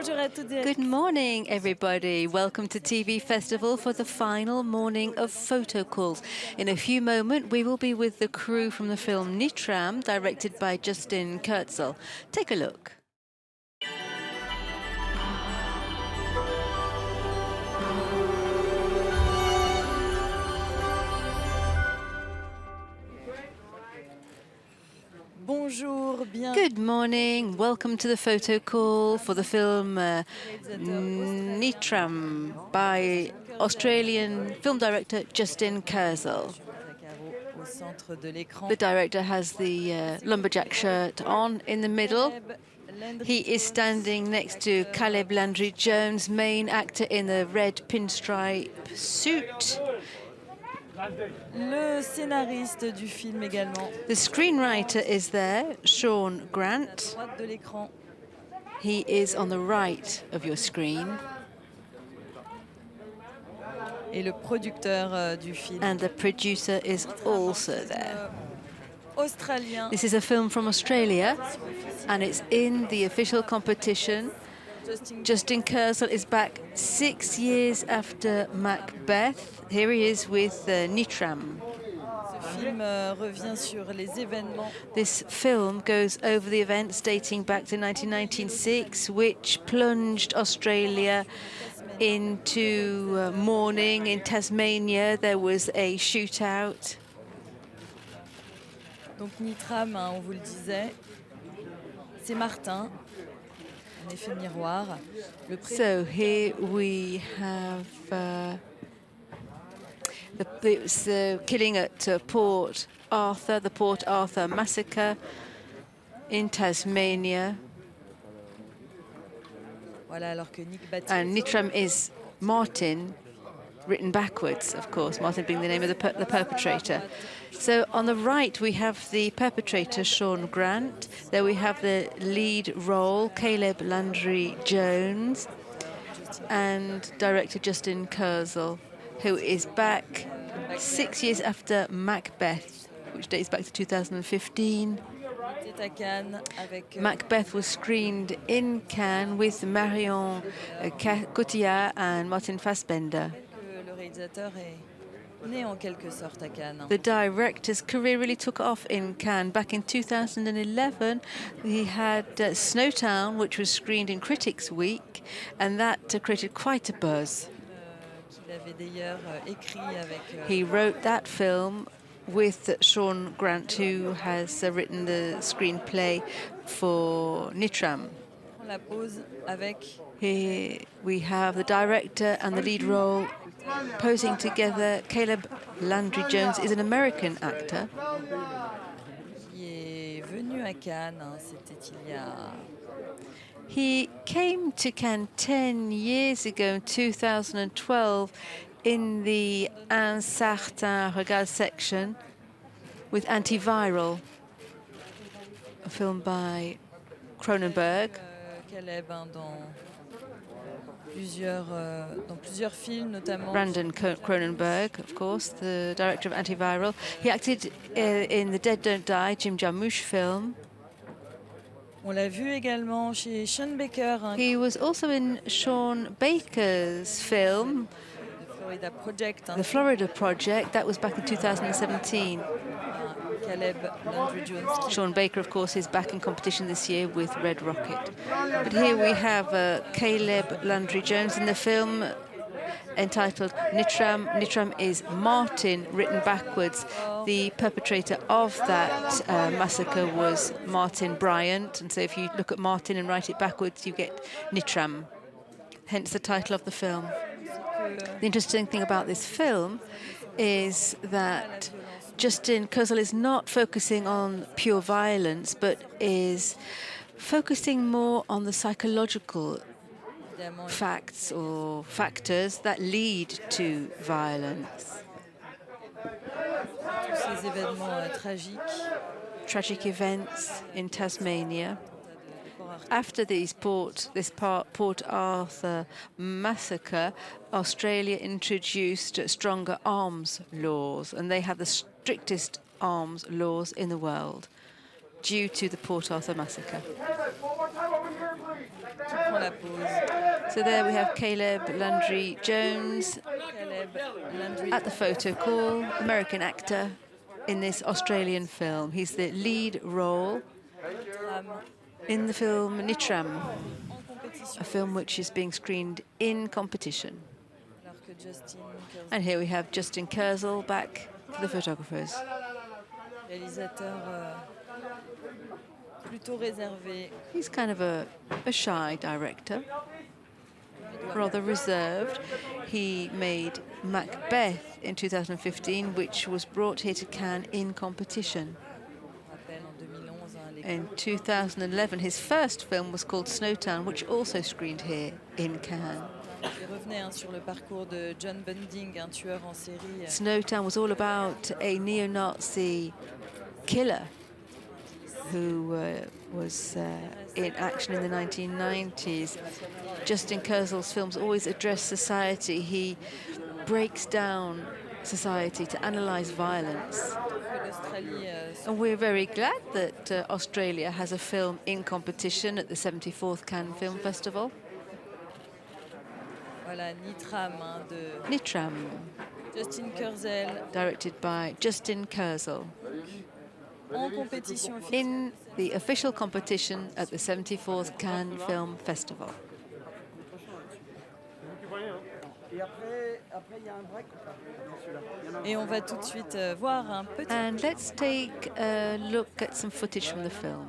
Good morning, everybody. Welcome to TV Festival for the final morning of Photocalls. In a few moments, we will be with the crew from the film NITRAM, directed by Justin KURZEL. Take a look. Bonjour, Good morning. Welcome to the photo call for the film NITRAM by Australian film director Justin KURZEL. The director has the lumberjack shirt on in the middle. He is standing next to Caleb Landry Jones, main actor in the red pinstripe suit. Le scénariste du film également. The screenwriter is there, Shaun Grant. De l'écran. He is on the right of your screen. Et le producteur du film. And the producer is also there. Australien. This is a film from Australia, and it's in the official competition. Justin KURZEL is back 6 years after Macbeth. Here he is with NITRAM. This film goes over the events dating back to 1996, which plunged Australia into mourning. In Tasmania, there was a shootout. Donc NITRAM, on vous le disait, c'est Martin. Un effet miroir. So here we have the killing at Port Arthur, the Port Arthur massacre in Tasmania. Voilà, alors que and NITRAM is Martin, written backwards, of course, Martin being the name of the perpetrator. So on the right, we have the perpetrator, Shaun Grant. There we have the lead role, Caleb Landry Jones, and director Justin KURZEL, who is back 6 years after Macbeth, which dates back to 2015. Macbeth was screened in Cannes with Marion Cotillard and Martin Fassbender. The director's career really took off in Cannes. Back in 2011, he had Snowtown, which was screened in Critics' Week, and that created quite a buzz. He wrote that film with Shaun Grant, who has written the screenplay for NITRAM. Here we have the director and the lead role posing together. Caleb Landry Jones is an American actor. He came to Cannes 10 years ago, in 2012, in the Un Certain Regard section with Antiviral, a film by Cronenberg. Brandon Cronenberg, of course, the director of Antiviral. He acted in the Dead Don't Die, Jim Jarmusch film. On l'a vu également chez Shaun Baker. He was also in Shaun Baker's film, The Florida Project. That was back in 2017. Shaun Baker, of course, is back in competition this year with Red Rocket. But here we have Caleb Landry Jones in the film entitled NITRAM. NITRAM is Martin, written backwards. The perpetrator of that massacre was Martin Bryant, and so if you look at Martin and write it backwards, you get NITRAM, hence the title of the film. The interesting thing about this film is that Justin KURZEL is not focusing on pure violence, but is focusing more on the psychological facts or factors that lead to violence. Tragic events in Tasmania. After this Port Arthur massacre, Australia introduced stronger arms laws, and they have the strictest arms laws in the world due to the Port Arthur massacre. qui prend la pose. So there we have Caleb Landry Jones Caleb Landry. at the photo call, American actor in this Australian film. He's the lead role in the film NITRAM, En compétition. a film which is being screened in competition. Alors que Justin KURZEL, And here we have Justin KURZEL back for the photographers. réalisateur plutôt réservé, He's kind of a shy director, rather reserved. He made Macbeth in 2015, which was brought here to Cannes in competition. rappelle en 2011 les In 2011, his first film was called Snowtown, which also screened here in Cannes. qui revenait sur le parcours de John Bunting, un tueur en série Snowtown was all about a neo-Nazi killer who was in action in the 1990s. Justin KURZEL's films always address society. He breaks down society to analyze violence. que l'Australie And we're very glad that Australia has a film in competition at the 74th Cannes Film Festival. voilà, NITRAM de NITRAM, Justin KURZEL directed by Justin KURZEL, en compétition officielle. in the official competition at the 74th Cannes Film Festival. Et on va tout de suite voir un petit And let's take a look at some footage from the film.